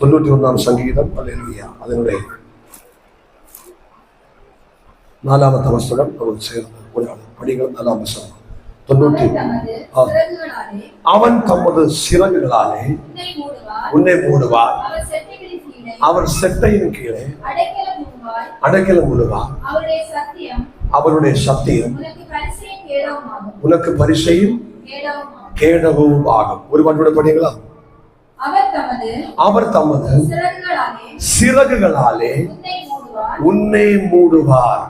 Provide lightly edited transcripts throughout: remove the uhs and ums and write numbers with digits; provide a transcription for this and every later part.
91 സംഗീതം. ഹല്ലേലൂയ. അതിനുടെ 4-ാമത്തെ വസ്ത്രം നമുക്ക് ചേർന്ന് ഒരാൾ പടികൾ 4-ാം വസ്ത്രം 90. അവൻ തമത് சிறகுகளாலே உன்னை மூடுவார், அவர் செட்டையின் கீழே அடைக்கலம் கொள்ளுவார், அவருடைய சத்தியம் உனக்கு பரிசையும் கேடவும் ஆகும். ஒரு பாட்டோட படிங்களா? அவர் தமது சிறகுகளாலே உன்னை மூடுவார்.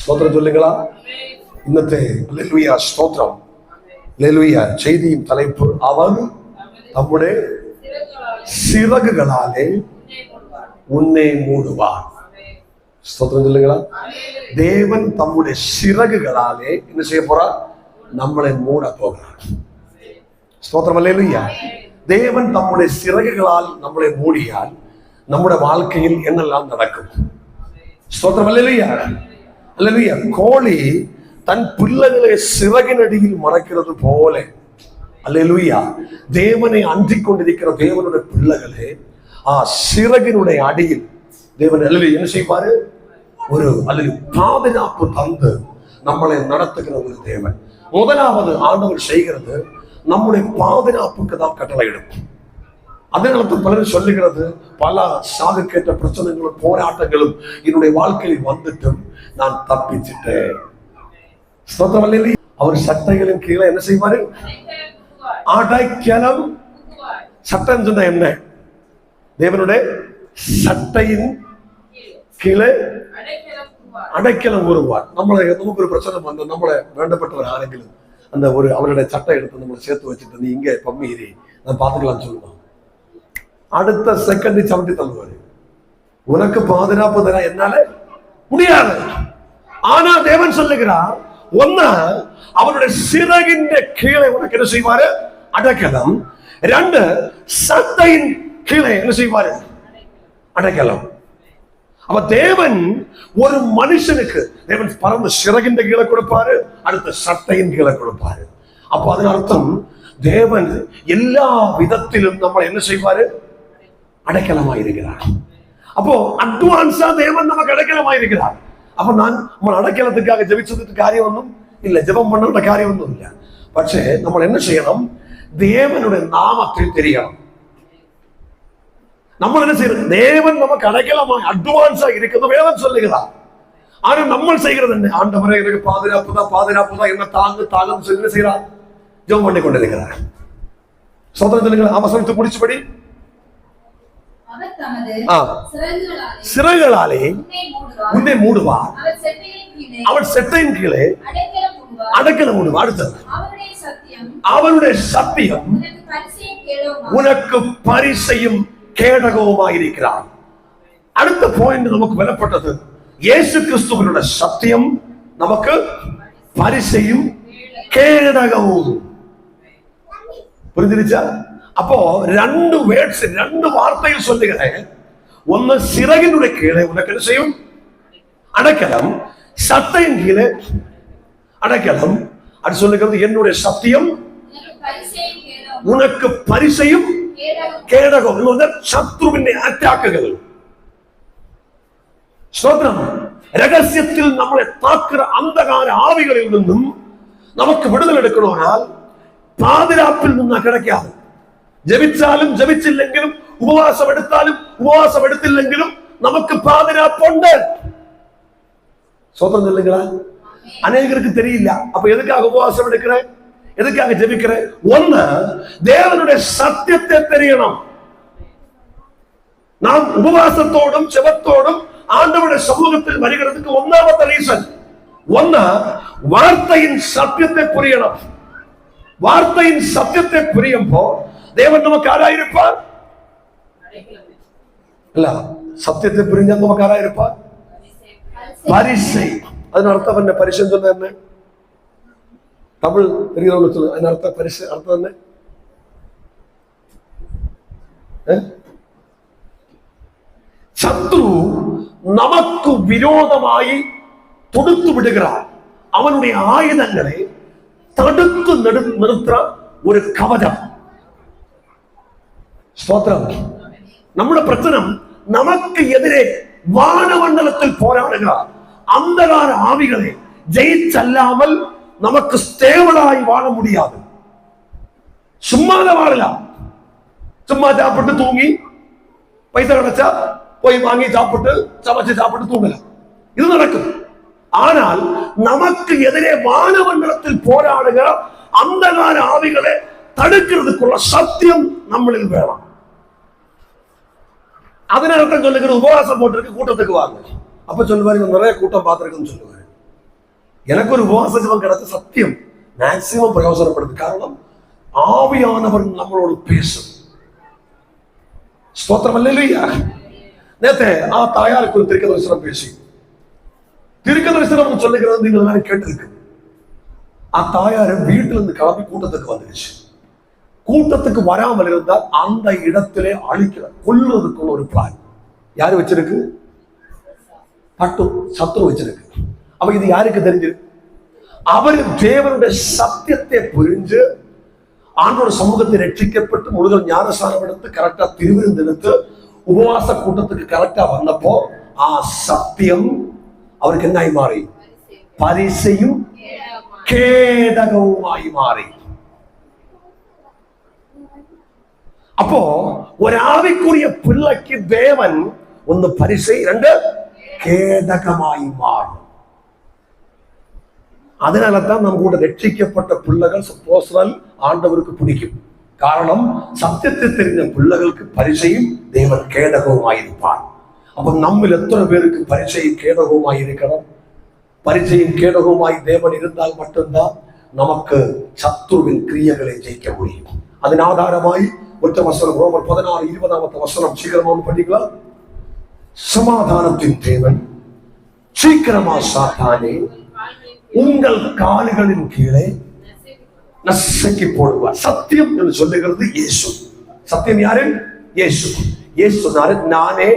ஸ்தோத்திரம் சொல்லுங்களா? ഇന്നത്തെ ഹല്ലേലൂയ സ്തോത്രം. ഹല്ലേലൂയ ചെയ്തിയും തലപ്പ് അവൻ നമ്മുടെ சிறகுகளாலே உன்னை மூடுவார். ஸ்தோத்திரம் சொல்லுங்களா? தேவன் தம்முடைய சிறகுகளாலே என்ன செய்ய போறார்? நம்மளை மூட போகிறார். ஸ்தோத்திரம். ஹல்லேலூயா. தேவன் தம்முடைய சிறகுகளால் நம்மளை மூடியால் நம்முடைய வாழ்க்கையில் என்னெல்லாம் நடக்கும்? ஸ்தோத்திரம். ஹல்லேலூயா. ஹல்லேலூயா. கோழி தன் பிள்ளைகளை சிறகினடியில் மறைக்கிறது போல, அல்லேலூயா, தேவனை அன்றிக் கொண்டிருக்கிற தேவனுடைய பிள்ளைகளே சிறகினுடைய அடியில் தேவன் என்ன செய்வாரு? ஒரு அல்லது பாதுகாப்பு தந்து நம்மளை நடத்துகிற ஒரு தேவன். முதலாவது ஆண்டவர் செய்கிறது நம்முடைய பாதுகாப்புக்கு தான் கட்டளையிடும். அதனால பலரும் சொல்லுகிறது, பல சாகுக்கேற்ற பிரச்சனைகளும் போராட்டங்களும் என்னுடைய வாழ்க்கையில் வந்துட்டும் நான் தப்பிச்சிட்டேன். அவர் சட்டைகளின் கீழே என்ன செய்வாரு? அடைக்கலம். சட்டம் சொன்ன என்ன? தேவனுடைய சட்டையின் கீழே அடைக்கலம் கூறுவார். நமக்கு ஒரு பிரச்சனை வந்து நம்மளை வேண்டப்பட்டவர் ஆரெങ്കിലും அந்த ஒரு அவருடைய சட்டை எடுத்து நம்மளை சேர்த்து வச்சுட்டு நீ இங்க பம்மீறி நான் பாத்துக்கலாம் சொல்லுவான். அடுத்த செகண்ட் சமட்டி தள்ளுவாரு. உனக்கு பாதுகாப்பு தர என்னால முடியாது. ஆனா தேவன் சொல்லுகிறார், ஒன்னு அவருடைய சிறகின் கீழே உனக்கு என்ன செய்வாரு? அடைக்கலம். 2 சட்டையின் கீழே என்ன செய்வாரு? அடைக்கலம். அப்ப தேவன் ஒரு மனுஷனுக்கு தேவன் பறந்த சிறகின் கீழே கொடுப்பாரு, அடுத்த சட்டையின் கீழே கொடுப்பாரு. அப்ப அதன் அர்த்தம் தேவன் எல்லா விதத்திலும் நம்ம என்ன செய்வாரு? அடைக்கலமாயிருக்கிறார். அப்போ அட்வான்ஸா தேவன் நமக்கு அடைக்கலமாயிருக்கிறார். அப்ப நம்ம அடைக்கலத்துக்காக ஜெபிச்சதுக்கு காரியம் ஒன்றும் இல்ல, ஜெபம் பண்ண காரியம் ஒன்றும் இல்ல. പക്ഷേ നമ്മൾ என்ன செய்யணும்? தேவனுடைய நாமத்தை தெரியணும். நம்ம என்ன செய்யணும்? தேவன் நமக்கு அடைக்கலமாக அட்வான்ஸா இருக்கிறது வேதம் சொல்லுகிறார். ஆனா நம்ம செய்கிறது என்ன? ஆண்டவரே எனக்கு பாதுகாப்பு தான் என்ன தாங்குன்னு சொல்லி என்ன செய்யறார்? ஜெபம் பண்ணி கொண்டிருக்கிறார். சோதனை சொல்லுங்க. அவசரத்தை முடிச்சுபடி சிறகுகளாலே உன்னை மூடுவார், அவர் செட்டையின் கீழே அடைக்கலம் மூடுவார். அடுத்தது அவருடைய சத்தியம் உனக்கு பரிசையும் கேடகவுமாயிருக்கிறார். அடுத்த பாயிண்ட் நமக்கு வெளிப்பட்டது, இயேசு கிறிஸ்துவினுடைய சத்தியம் நமக்கு பரிசையும் கேடகവും. புரிஞ்சிருச்சா? அப்போ 2 வேர்ட்ஸ் 2 வார்த்தையில் சொல்லுகிறேன். ஒன்னு சிறகினுடைய கீழே உனக்கு என்ன செய்யும்? அடைக்கலம். சட்டையின் கீழே அடைக்கலம். அது சொல்லுகிறது, என்னுடைய சத்தியம் உனக்கு பரிசையும் கேடகம். சத்ருவின் அட்டாக்குகள். ஸ்தோத்திரம். ரகசியத்தில் நம்மளை தாக்குற அந்தகார ஆவிகளில் இருந்தும் நமக்கு விடுதலை எடுக்கணும்னால் பாதுகாப்பில் நின்னா கிடைக்காது. ஜெபிச்சாலும் ஜெபிச்சிല്ലെങ്കിലും ഉപവാസം എടുത്താലും ഉപവാസം എടുത്തില്ലെങ്കിലും நமக்கு பாதுகாப்பு உண்டு. ஸ்தோத்திரம் சொல்லுங்களா? அநேகருக்கு தெரியல. அப்ப எதுக்காக உபவாசம் எடுக்கிறேன்? எதுக்காக ஜெபிக்கிறேன்? ஒன்னு தேவனுடைய சத்தியத்தை தெரியணும். நாம் உபவாசத்தோடும் ஜெபத்தோடும் ஆண்டவருடைய சமூகத்தில் வருகிறதுக்கு ஒன்னாவது ரீசன், ஒன்னு வார்த்தையின் சத்தியத்தை புரியணும். வார்த்தையின் சத்தியத்தை புரியும்போ தேவன் நமக்கு ஆராயிருப்பார். இல்ல, சத்தியத்தை புரிஞ்சா நமக்கு ஆராயிருப்பார். பரிசை. அதன் அர்த்தம் என்ன? பரிசு சொன்ன என்ன? தமிழ் தெரிகிறவங்க சொல்லு. அதன் அர்த்தம் பரிசு அர்த்தம் என்ன? சத்ரு நமக்கு விரோதமாய் தொடுத்து விடுகிறார். அவனுடைய ஆயுதங்களை தடுத்து நிறுத்துற ஒரு கவசம். ஸ்தோத்திரம். നമ്മുടെ പ്രശ്നം നമുക്ക് എതിരെ വാനമണ്ഡലത്തിൽ പോരാടുക അന്ധകാര ആവികളെ ജയിച്ചല്ലാமல் நமக்கு ஸ்டேபிளாய் வாழ முடியாது. சும்மாத வாழலாம். சும்மா சாப்பிட்டு தூங்கி பைசா கிடைச்சா போய் வாங்கி சாப்பிட்டு சமைச்சு சாப்பிட்டு தூங்கலாம், இது நடக்கும். ஆனால் நமக்கு எதிரே வானமண்டலத்தில் போராடுகிற அந்தகார ஆவிகளை தடுக்கிறதுக்குள்ள சத்தியம் நம்மளில் வேணும். அதனால சொல்லுகிற உபவாசம் போட்டிருக்கு, கூட்டத்துக்கு வாங்க. அப்ப சொல்லுவாரு, நிறைய கூட்டம் பார்த்திருக்குன்னு சொல்லுவாரு. எனக்கு ஒரு உபவாச ஜெபம் கிடைச்ச சத்தியம் மேக்சிமம் பிரயோசனப்படுது. காரணம், ஆவியானவர் நம்மளோட பேசும். ஸ்தோத்திரம் அல்லேலூயா. நேத்தே தாயாருக்கு ஒரு தீர்க்க தரிசனம் பேசி, தீர்க்க தரிசனம் சொல்லுகிறது நீங்கள் எல்லாரும் கேட்டிருக்கு. தாயார் வீட்டுல இருந்து கிளம்பி கூட்டத்துக்கு வந்துருச்சு. கூட்டத்துக்கு வராமல் இருந்தால் அந்த இடத்திலே அழிக்கிற கொல்லுறதுக்குள்ள ஒரு பிளான் யாரு வச்சிருக்கு? சத்துரு வச்சிருக்கு. அப்ப இது யாருக்கு தெரிஞ்சிருக்கு? அவர் தேவனுடைய சத்தியத்தை புரிஞ்சு ஆண்டோட சமூகத்தை ரட்சிக்கப்பட்டு முழுதல் ஞானஸ்நானம் எடுத்து கரெக்டா திருவிருந்தெடுத்து உபவாச கூட்டத்துக்கு கரெக்டா வந்தப்போ சத்தியம் அவருக்கு என்ன ஆகி மாறி? பரிசையும் கேடகவுமாய் மாறி. அப்போ ஒரு ஆவிக்குரிய பிள்ளைக்கு தேவன் ஒன்று பரிசை, ரெண்டு கேடகமாய் மாறும். அதனாலதான் நம்ம கூட ரட்சிக்கப்பட்ட பிள்ளைகள் சப்போஸ்னால் ஆண்டவருக்கு பிடிக்கும். காரணம், சத்தியத்தை தெரிந்த பிள்ளைகளுக்கு பரிசையும் தேவன் கேடகவுமாயிருப்பார். அப்ப நம்ம எத்தனை பேருக்கு பரிசையும் கேடகவுமாய் இருக்கணும்? பரிசையும் கேடகவுமாய் தேவன் இருந்தால் மட்டும்தான் நமக்கு சத்துருவின் கிரியைகளை ஜெயிக்க முடியும். அதன் ஆதாரமாய் ஒற்ற வசனம் ரோமர் 16:20 வசனம் சீக்கிரமாக பண்ணிக்கலாம். சமாதானத்தின் தேவன் சீக்கிரமா சாத்தானே உங்கள் கால்களின் கீழே நசுக்கி போடுவார். சத்தியம் என்று சொல்லுகிறது இயேசு. சத்தியம் யாரு? இயேசு. இயேசு சொன்னாரு, நானே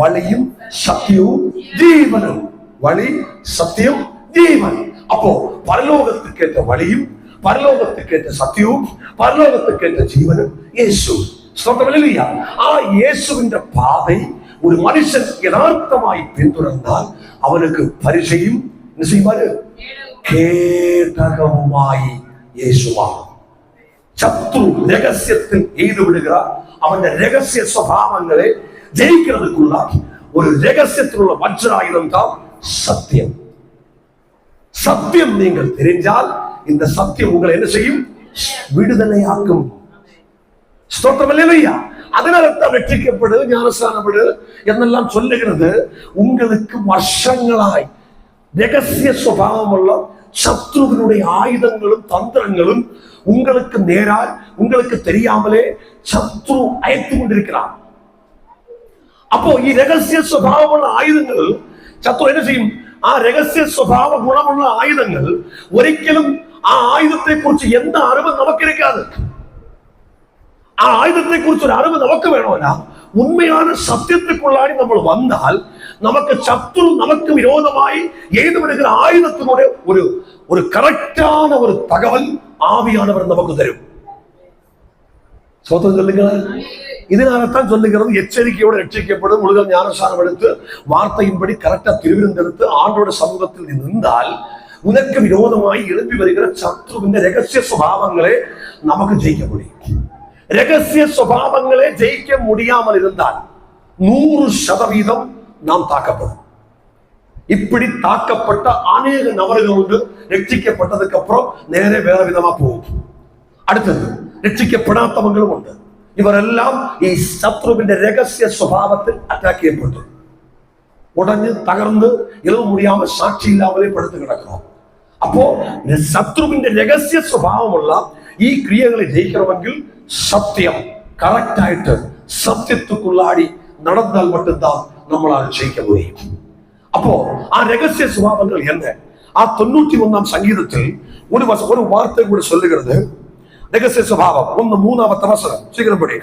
வழியும் சத்தியமும் ஜீவனும். வழி, சத்தியம், ஜீவன். அப்போ பரலோகத்துக்கு ஏற்ற வழியும், பரலோகத்துக்கு ஏற்ற சத்தியமும், பரலோகத்துக்கு ஏற்ற ஜீவனும் இயேசு. இயேசுவின் பாதை ஒரு மனுஷன் யதார்த்தமாய் பின்தொடர்ந்தால் அவனுக்கு பரிசையும் கேடகவுமாய் இயேசுவாகும். சத்துரு ரகசியத்தில் எய்து விடுகிறார். அவன் ரகசிய சுபாவங்களை ஜெயிக்கிறதுக்குள்ள ஒரு ரகசியத்தில் உள்ள வஜ்ராயுதம் தான் சத்தியம். சத்தியம் நீங்கள் தெரிஞ்சால் இந்த சத்தியம் உங்களை என்ன செய்யும்? விடுதலையாக்கும். ஸ்தோத்திரம் அல்லேலூயா. அதனால தான் ரட்சிக்கப்படு, ஞானஸ்நானப்படு என்னெல்லாம் சொல்லுகிறது. உங்களுக்கு வருஷங்களாய் ரகசிய சுபாவம் உள்ள சத்ருவினுடைய ஆயுதங்களும் தந்திரங்களும் உங்களுக்கு நேரால் உங்களுக்கு தெரியாமலே சத்ரு அழைத்து கொண்டிருக்கிறார். அப்போ ரகசிய சுபாவமுள்ள ஆயுதங்கள் சத்ரு என்ன செய்யும்? ரகசிய சுபாவ குணமுள்ள ஆயுதங்கள் ஒரிக்கலும் ஆயுதத்தை குறித்து எந்த அறிவு நமக்கு இருக்காது. ஆயுதத்தை குறித்து ஒரு அறிவு நமக்கு வேணும்னா உண்மையான சத்தியத்துக்குள்ளாடி நம்ம வந்தால் நமக்கு சத்துரு நமக்கு விரோதமாய் எய்து விடுகிற ஆயுதத்தினுடைய ஒரு கரெக்டான ஒரு தகவல் ஆவியானவர் நமக்கு தரும். சோத்திரம் சொல்லுங்களா. இதனால்தான் சொல்லுகிறது, எச்சரிக்கையோடு ரட்சிக்கப்படும், முழுதல் ஞானஸ்நானம் எடுத்து வார்த்தையின்படி கரெக்டா திருவிருந்தெடுத்து ஆண்டோட சமூகத்தில் நின்றால் உனக்கு விரோதமாய் எழுப்பி வருகிற சத்ருவின் ரகசிய சுபாவங்களே நமக்கு ஜெயிக்க முடியும். ரகசிய சுபாவங்களே ஜெயிக்க முடியாமல் இருந்தால் 100% நாம் தாக்கப்படும். இப்படி தாக்கப்பட்ட அநேக நபர்கள் உண்டு. ரட்சிக்கப்பட்டதுக்கு அப்புறம் நேரே வேற விதமா போகும். அடுத்தது ரட்சிக்கப்படாதவங்களும் உண்டு. இவரெல்லாம் சத்ருவின் ரகசிய சுபாவத்தில் அட்டாக் ஏற்பட்டு உடனே தகர்ந்து எழுத முடியாம சாட்சி இல்லாமலே படுத்து கிடக்கிறோம். அப்போ சத்ருவின் ரகசிய சுபாவம் எல்லாம் கிரியைகளை ஜெயிக்கிறவங்கள் சத்தியம் கரெக்ட் ஆயிட்டு சத்தியத்துக்குள்ளாடி நடந்தால் மட்டும்தான் நம்மளால் ஜெயிக்க முடியும். அப்போ ரகசிய சுபாவங்கள் என்ன? 91 சங்கீதத்தில் ஒரு வார்த்தை கூட சொல்லுகிறது. ரகசிய சுபாவம் 1:3 வசனம் சீக்கிரம் படி.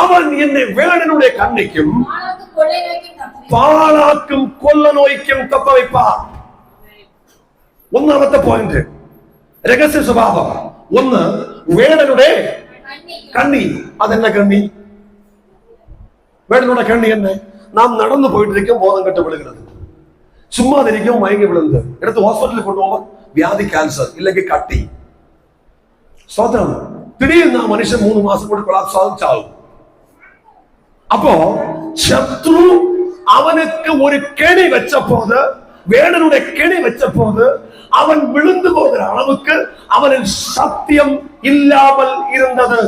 அவன் என்னை வேடனுடைய கண்ணிக்கும் பாழாக்கும் கொள்ள நோய்க்கும் தப்ப வைப்பார். 1வது பாயிண்ட் ரகசிய சுபாவம். 1 வேடனுடைய கண்ணி. அது என்ன கண்ணி? வேடனோட கண்ணி என்ன? நாம் நடந்து போயிட்டு இருக்கோம், போதம் கட்டு விழுகிறது, சும்மா தெரிக்கும் மயங்கி விழுந்து எடுத்து ஹாஸ்பிட்டலுக்கு கொண்டு போவோம், வியாதி கேன்சர் இல்லைக்கு கட்டி. சோதனம் திடீர்னு மனுஷன் 3 மாசம் கூட கொலாப்ஸ் ஆகும், சாகும். அப்போ சத்ரு அவனுக்கு ஒரு கெணி வச்ச போது, வேடனுடைய கெணி வச்ச போது அவன் விழுந்து போகிற அளவுக்கு அவனின் சத்தியம் இல்லாமல் இருந்தது.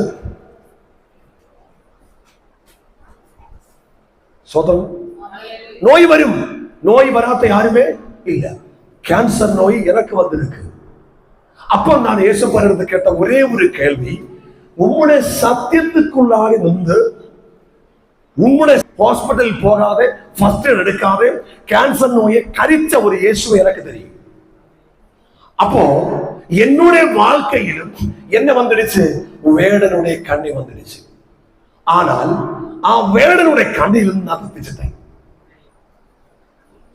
சோதனம் நோய் வரும், நோய் வராத யாருமே இல்ல. கேன்சர் நோய் எனக்கு வந்திருக்கு. அப்போ நான் இயேசுவிடம் கேட்ட ஒரே ஒரு கேள்வி, உம்முடைய சத்தியத்துக்குள்ளாக நின்று உம்முடைய ஹாஸ்பிட்டல் போகாதே, ஃபர்ஸ்ட் எய்ட் எடுக்காதே, கேன்சர் நோயை கரிச்ச ஒரு இயேசுவை எனக்கு தெரியும். அப்போ என்னுடைய வாழ்க்கையிலும் என்ன வந்துடுச்சு? வேடனுடைய கண்ணி வந்துடுச்சு. ஆனால் வேடனுடைய கண்ணிலிருந்து நான் தப்பிச்சிட்டேன்.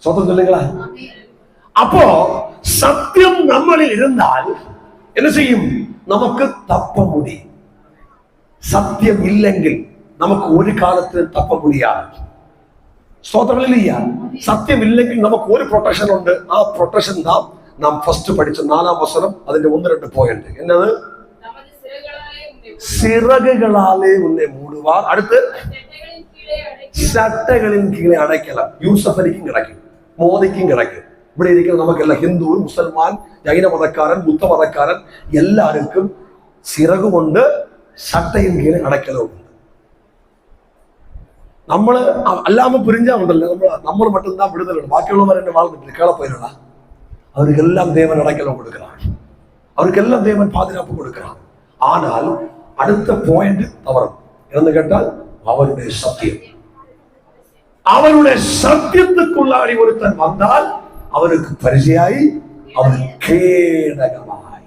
சொல்றது இல்லைங்களா? அப்போ சத்தியம் நம்மளில் இருந்தால் என்ன செய்யும்? நமக்கு தப்ப முடியும். சத்தியம் இல்லைங்கில் நமக்கு ஒரு காலத்தில் தப்ப முடியாது. ஸ்தோத்திரம் இல்லையா? சத்தியம் இல்லைங்கில் நமக்கு ஒரு ப்ரொடெக்ஷன் உண்டு. ആ പ്രൊട്ടക്ഷൻ தான் நாம் ஃபர்ஸ்ட் படிச்ச 4ஆம் வசனம், അതിന്റെ 1-2 പോയിന്റ്. என்னது? சிறகுகளாலே உன்னை மூடுவார். அடுத்து சட்டைகளின் கீழே அடைக்கலாம். യൂസഫലിക്കും കിടക്കും, മോദിക്കും കിടക്കും. ഇവിടെ ഇരിക്കുന്ന നമുക്കെല്ലാം ഹിന്ദു, മുസൽമാൻ, ജൈന മതക്കാരൻ, ബുദ്ധ മതക്കാരൻ എല്ലാവർക്കും ചിറകുകൊണ്ട് சட்டையின் கீழே அடைக்கலும். നമ്മള് അല്ലാമ പിരിഞ്ഞാ ഉണ്ടല്ലോ, നമ്മൾ மட்டும்தான் விடுதலை. பாக்கியுள்ளவர் என்ன வாழ்ந்துட்டு கேள போயிடலாம். அவருக்கெல்லாம் தேவன் அடைக்கலம் கொடுக்கிறான், அவருக்கெல்லாம் தேவன் பாதுகாப்பு கொடுக்கிறான். ஆனால் அடுத்த பாயிண்ட் தவறும். என்ன கேட்டால் அவருடைய சத்தியம், அவருடைய சத்தியத்துக்குள்ளாடி ஒருத்தன் வந்தால் அவருக்கு பரிசையாய், அவர் கேடகமாய்,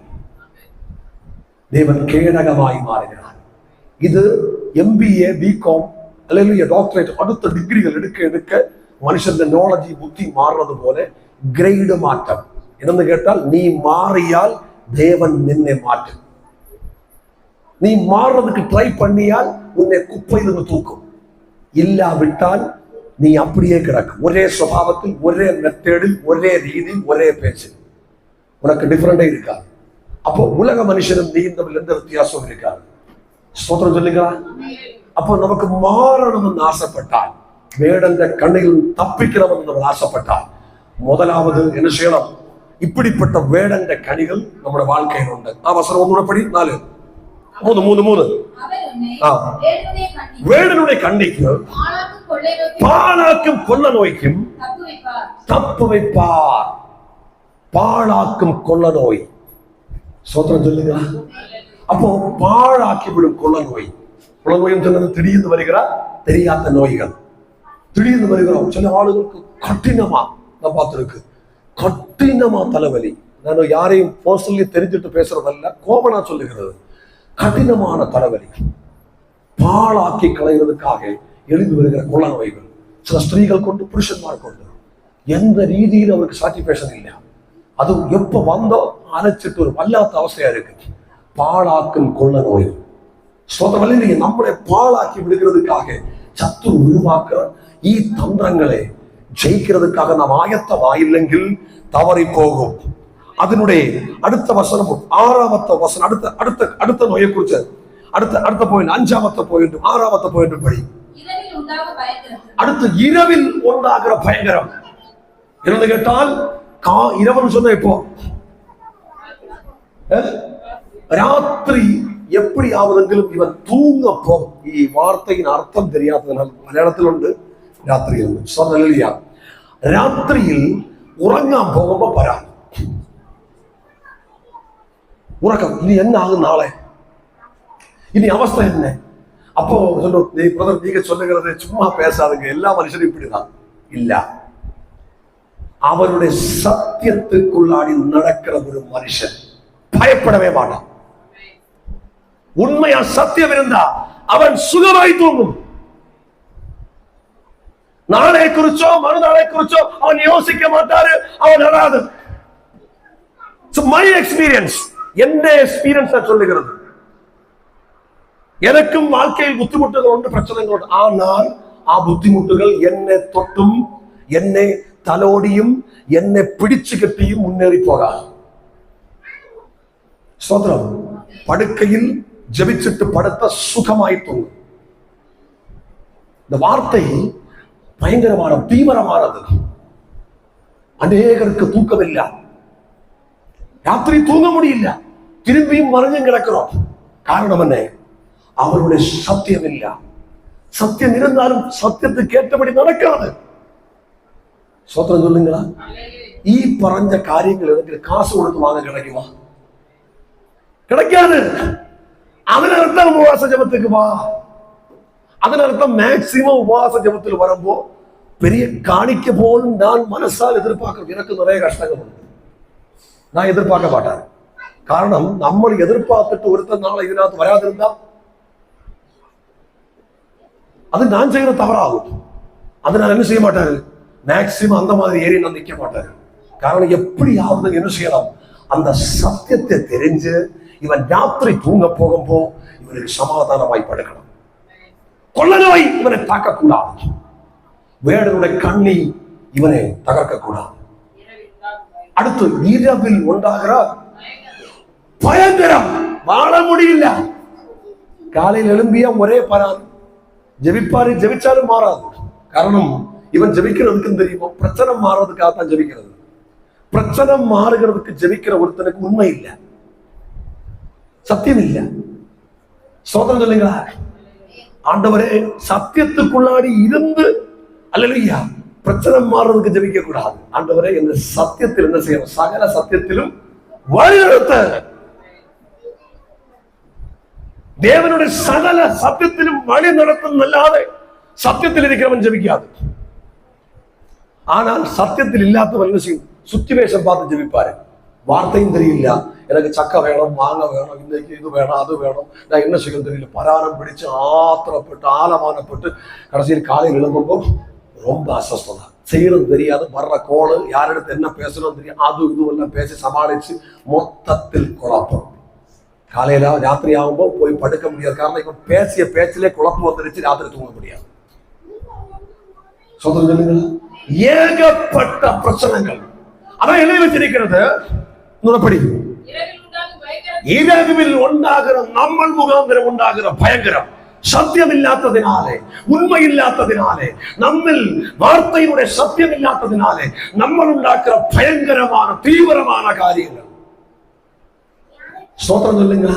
தேவன் கேடகமாய் மாறுகிறார். இது MBA, BCom அல்லது டாக்டரேட் அடுத்த டிகிரிகள் எடுக்க எடுக்க மனுஷன் நாலேஜ் புத்தி மாறுறது போல கிரேடு மாற்றம். என்னன்னு கேட்டால் நீ மாறியால் தேவன் நின்னை மாற்று. நீ மாறுறதுக்கு ட்ரை பண்ணியால் உன்னை குப்பையிலிருந்து தூக்கும். இல்லாவிட்டால் நீ அப்படியே கிடக்கும். ஒரே சுபாவத்தில், ஒரே மெத்தேடில், ஒரே ரீதி, ஒரே பேச்சு, உனக்கு டிஃபரெண்டே இருக்காது. அப்போ உலக மனுஷனும் நீ எந்த வித்தியாசம் இருக்காது. ஸ்தோத்திரம் சொல்லுங்களா? அப்போ நமக்கு மாறணும்னு ஆசைப்பட்டால், வேடந்த கண்ணில் தப்பிக்கிறவன் நம்ம ஆசைப்பட்டால், முதலாவது என்ன செய்யணும்? இப்படிப்பட்ட வேடந்த கனிகள் நம்முடைய வாழ்க்கையில் உண்டு. அவசரம் 1 4 3 வேடனுடைய கண்ணிக்கு பாழாக்கும் கொள்ள நோய்க்கும் தப்பு வைப்பார். பாழாக்கும் கொள்ள நோய். சோத்திரம் சொல்லுங்களா? அப்போ பாழாக்கி விடும் கொள்ள நோய். கொள்ள நோய் சொன்னது திடீர்னு வருகிறா தெரியாத நோய்கள், திடீர்னு வருகிறோம். சில ஆளுகளுக்கு கடினமா நான் பார்த்திருக்கு, கடினமா தலைவலி. நான் யாரையும் பர்சனலி தெரிஞ்சுட்டு பேசுறதல்ல, கோபனா சொல்லுகிறது. கடினமான தலைவலி பாழாக்கி களைகிறதுக்காக எழுதி வருகிற கொள்ள நோய்கள். சில ஸ்திரீகள் கொண்டு, புருஷன்மார் கொண்டு, எந்த ரீதியில் அவருக்கு சாட்டிஸ்பேக்ஷன் இல்லை. அது எப்ப வந்தோ அழைச்சிட்டு ஒரு வல்லாத்த அவஸ்தையா இருக்கு. பாழாக்கும் கொள்ள நோய்கள். സ്വതവല്ലിയെ നമ്മളെ പാഴാക്കി വിടുகிறதுக்காக சத்துரு உருவாக்குற ഈ തന്ത്രങ്ങളെ ஜெயிக்கிறதுக்காக நாம் ஆயத்தமாயிല്ലെങ്കിൽ தவறி போகும். അതിനുடைய അടുത്ത വസനമും 6ാമത്തെ വസനം, അടുത്ത നോയെ കുറിച്ച് അടുത്ത പോയിന്റ് 5ാമത്തെ പോയിന്റും 6ാമത്തെ പോയിന്റും പടി. അടുത്ത இரவில் உண்டாகிற பயங்கரம் എന്ന് കേട്ടാൽ இரவுன்னு சொன்ன இப்போ രാത്രി எப்படி ஆவதெങ്കിലും இவன் தூங்க போகும். ഈ വാർത്തயின் അർത്ഥം தெரியாததனால் മലയാളത്തിലുണ്ട്, രാത്രിയിൽ சொன்னல்லையா, രാത്രിയിൽ ഉറങ്ങാൻ പോകുമ്പോ പരാതി, உறக்கம். இனி என்ன ஆகும் நாளை, இனி அவஸ்தை என்ன? அப்போ சொல்லும், நீங்க சொல்லுகிறது சும்மா பேசாதுங்க, எல்லா மனுஷனும் இப்படிதான் இல்ல. அவருடைய சத்தியத்துக்குள்ளாடி நடக்கிற ஒரு மனுஷன் பயப்படவே மாட்டான். உண்மையா சத்தியம் இருந்தா அவன் சுகமாய் தூங்கும். நாளை குறிச்சோ மறுநாளை குறிச்சோ அவன் யோசிக்க மாட்டாரு, அவன் அழாது. மை எக்ஸ்பீரியன்ஸ், எந்த எக்ஸ்பீரியன்ஸ் சொல்லுகிறது. எனக்கும் வாழ்க்கையில் புத்திமுட்டுகள் உண்டு, பிரச்சனைகள் உண்டு. ஆனால் ആ ബുദ്ധിമുട്ടുകൾ എന്നെ തൊട്ടും എന്നെ തലോടിയും എന്നെ പിടിച്ചു കെട്ടിയും മുന്നേറിപ്പോകാം. സ്തോത്രം. പടുക്കയിൽ ജപിച്ചിട്ട് പടുത്ത സുഖമായി തോന്നും. இந்த வார்த்தை பயங்கரமான தீவிரமானது. அநேகருக்கு தூக்கமில்லை, ராத்திரி தூங்க முடியல, திரும்பியும் மறைஞ்சும் கிடக்கிறோம். காரணம் என்ன? அவருடைய சத்தியம் இல்ல. சத்தியம் இருந்தாலும் சத்தியத்துக்கு ஏற்றபடி நடக்காது. ஸ்தோத்திரம் சொல்லுங்களா? ഈ പറഞ്ഞ കാര്യങ്ങൾ ഏതെങ്കിലും കാശ് കൊടുത്ത് വാങ്ങാൻ கிடைக்குமா? கிடைக்காது. അതിനർത്ഥം ഉപവാസ ജപத்துக்கு வா. അതിനർത്ഥം മാക്സിമം ഉപവാസ ജപത്തിൽ വരുമ്പോ பெரிய காணிக்க போலும் நான் மனசால் எதிர்பார்க்க. எனக்கு நிறைய கஷ்டங்கள் நான் எதிர்பார்க்க மாட்டேன். காரணம், நம்ம எதிர்பார்த்துட்டு ஒருத்தர் நாளை இதனകത്ത് வராதிருந்தா அது நான் செய்யற தவறாகும். அதனால என்ன செய்ய மாட்டாரு? மேக்சிமம் அந்த மாதிரி ஏறி நான் நிக்க மாட்டாரு. காரணம், எப்படியாவது என்ன செய்யலாம்? அந்த சத்தியத்தை தெரிஞ்சு இவன் ராத்திரி தூங்க போகும்போ இவனுக்கு சமாதானமாய் படுக்கணும். கொள்ள நோய் இவனை தாக்க கூடாது. வேடனுடைய கண்ணி இவனை தகர்க்க கூடாது. அடுத்து இரவில் உண்டாகிற பயங்கரம். வாழ முடியல. காலையில் எழும்பிய ஒரே பராது ஜெபிப்பாரு, ஜெபிச்சாலும் மாறாது. காரணம், இவன் ஜெபிக்கிறதுக்கு தெரியுமா? பிரச்சனை மாறுறதுக்காகத்தான் ஜெபிக்கிறது. பிரச்சனை மாறுகிறதுக்கு ஜெபிக்கிற ஒருத்தனுக்கு உண்மை இல்லை, சத்தியம் இல்லை. ஸ்தோத்திரம் சொல்லுங்களா? ஆண்டவரே, சத்தியத்துக்குள்ளாடி இருந்து அல்லேலூயா பிரச்சனை மாறுறதுக்கு ஜெபிக்க கூடாது. ஆண்டவரே, இந்த சத்தியத்தில் என்ன செய்யணும்? சகல சத்தியத்திலும் வழிநடத்த. தேவனுடைய சகல சத்தியத்திலும் வழி நடத்தும். அல்லாத சத்தியத்தில் இருக்கிறவன் ஜெபிக்காது. ஆனால் சத்தியத்தில் இல்லாதவன் என்ன செய்யும்? சுத்திவேஷம் பார்த்து ஜெபிப்பாரு. வார்த்தையும் தெரியல, எனக்கு சக்கை வேணும், மாங்க வேணும், இன்னைக்கு இது வேணும், அது வேணும், நான் என்ன செய்யணும் தெரியல. பராணம் பிடிச்சு ஆத்திரப்பட்டு ஆலமானப்பட்டு கடைசியில் காலையில் எழும்பும்போ ரொம்ப அஸ்வஸ்தம். செய்யறது தெரியாது, வர்ற கோளு, யாரிடத்து என்ன பேசணும் தெரியும், அது இதுவெல்லாம் பேசி சமாளிச்சு மொத்தத்தில் குழப்பம். காலையில ராத்திரி ஆகும்போ போய் படுக்க முடியாது. காரணம், இப்ப பேசிய பேச்சிலே குழப்பம் வந்துருச்சு, ராத்திரி தூங்க முடியாது. சொல்லுங்க, ஏகப்பட்ட பிரச்சனைகள். அதான் எழுதி வச்சிருக்கிறது. இரவில் உண்டாகிற நம்ம முகாந்திரம் உண்டாகிற பயங்கரம். சத்தியம் இல்லாததினாலே, உண்மை இல்லாததினாலே, நம்மில் வார்த்தையினுடைய சத்தியம் இல்லாததினாலே நம்ம உண்டாக்குற பயங்கரமான தீவிரமான காரியங்கள். ஸ்தோத்திரம் சொல்லுங்க.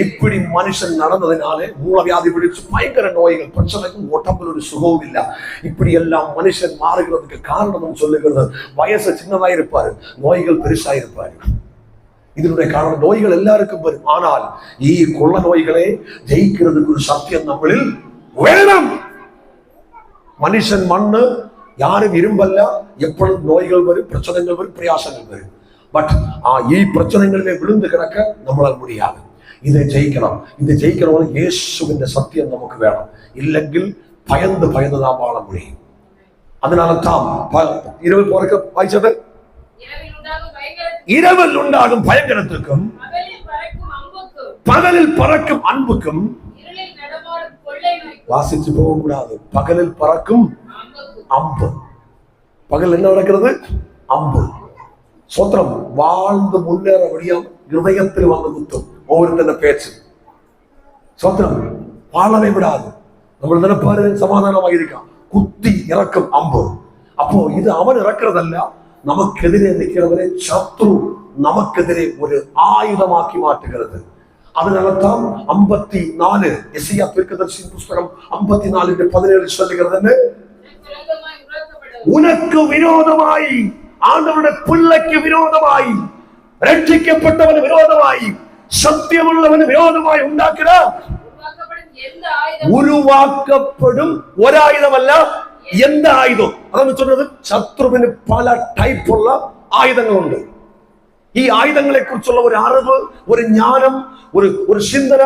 இப்படி மனுஷன் நடந்ததினாலே மூலவியாதி பிடிச்சு பயங்கர நோய்கள், பிரச்சனைக்கும் உடம்புல ஒரு சுகமும் இல்ல. இப்படி எல்லாம் மனுஷன் மாறுகிறதுக்கு காரணம் சொல்லுகிறது, வயசு சின்னதா இருப்பாரு, நோய்கள் பெருசா இருப்பாரு. இதனுடைய காரணம், நோய்கள் எல்லாருக்கும் வரும். ஆனால் கொள்ள நோய்களே ஜெயிக்கிறதுக்கு ஒரு சத்தியம் நம்மளில் வேணும். மனுஷன் மண்ணு, யாரும் இரும்பல்ல. எப்பொழுதும் நோய்கள் வரும், பிரச்சனைகள் வரும், பிரயாசங்கள் வரும். பட் பிரச்சனைகளிலே விழுந்து கிடக்க நம்மளால் முடியாது. இதை ஜெயிக்கணும். இதை ஜெயிக்கிறவங்க இயேசுவின் சத்தியம் நமக்கு வேணும். இல்லைங்கில் பயந்து பயந்து தான் வாழ முடியும். அதனால தான் இரவு போறக்க வாய்ச்சது, இரவில் உண்டாகும் பயங்கரத்துக்கும் பகலில் பறக்கும் அன்புக்கும். வாசிச்சு போக கூடாது. பகலில் பறக்கும் அம்பு. பகல் என்ன நடக்கிறது? அம்பு. சோத்திரம். வாழ்ந்து முன்னேற முடியும். இருதயத்தில் வந்து குத்தும் ஒவ்வொருத்தன பேச்சு. சோத்திரம். வாழவே விடாது. நம்ம நினைப்பாரு சமாதானமாக இருக்கான், குத்தி இறக்கும் அம்பு. அப்போ இது அவன் இறக்கிறதல்ல, நமக்கு எதிரே நிற்கிறவரே சத்ரு நமக்கெதிரே ஒரு ஆயுதமாக்கி மாற்றுகிறது. அதனால்தான் 54 எசையா தீர்க்கதரிசியின் புஸ்தகம் 54:17 சொல்லுகிறது, உனக்கு விரோதமாய், ஆண்டவருடைய பிள்ளைக்கு விரோதமாய், ரட்சிக்கப்பட்டவன் விரோதமாய், சத்தியமுள்ளவன் விரோதமாய் உண்டாக்குறார். உருவாக்கப்படும் ஒரு ஆயுதம் அல்ல, எந்த ஆயுதம். அதான் சொன்னது, சத்ருவின் பல டைப் உள்ள ஆயுதங்கள் உண்டு. ഈ ആയുധങ്ങളെ കുറിച്ചുള്ള ഒരു അറിവ്, ഒരു ജ്ഞാനം, ഒരു ചിന്തന,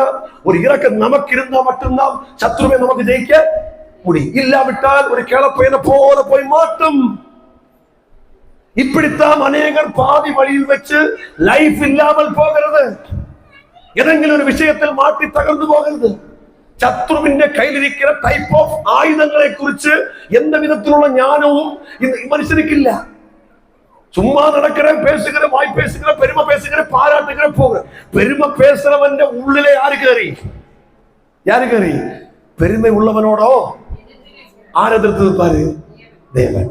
ഒരു ഇറക്കം നമുക്കിരുന്നാൽ மட்டும்தான் ശത്രുവിനെ നമുക്ക് ജയിക്കാൻ முடியும். இல்லாவிட்டால் ஒரு கிளப்பையனை போல போய் மாட்டும். இப்படித்தான் அநேகர் பாதி வழியில் வச்சு லைஃப் இல்லாமல் போகிறது. ஏதெങ്കിലും ஒரு விஷயத்தில் மாட்டி தகர்ந்து போகிறது. ശത്രുവിന്റെ കയ്യിലിരിക്കുന്ന ടൈപ്പ് ഓഫ് ആയുധങ്ങളെ കുറിച്ച് എந்த വിധത്തിലുള്ള ஞானവും മനുഷ്യനിക്കില്ല. சும்மா நடக்கிற பேசுகிற வாய் பேசுகிற பெருமை பேசுகிற பாராட்டுகிற போகிற பெருமை பேசுறவன் உள்ளிலே யாரு கேறி பெருமை உள்ளவனோடோ ஆரெதிர்த்து பாரு தேவன்.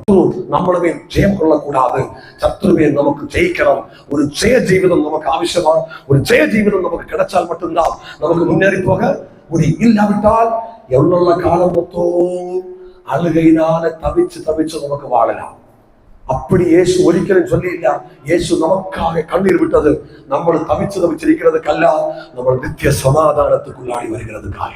நம்மளவே ஜெயம் கொள்ளக்கூடாது. சத்துருவே நமக்கு ஜெயிக்கிறோம். ஒரு ஜெய ஜீவிதம் நமக்கு அவசியமா. ஒரு ஜெய ஜீவிதம் நமக்கு கிடைச்சால் மட்டும்தான் நமக்கு முன்னேறி போக முடியும். இல்லாவிட்டால் எவ்வளவு காலம் மொத்தம் அழுகையினால தவிச்சு நமக்கு வாழலாம். அப்படி இயேசு ஒரிக்கலும் சொல்லி இல்ல. இயேசு நமக்காக கண்ணீர் விட்டது நம்மளை தவிச்சிருக்கிறதுக்கல்ல, நம்ம நித்திய சமாதானத்துக்குள்ளாடி வருகிறதுக்காக.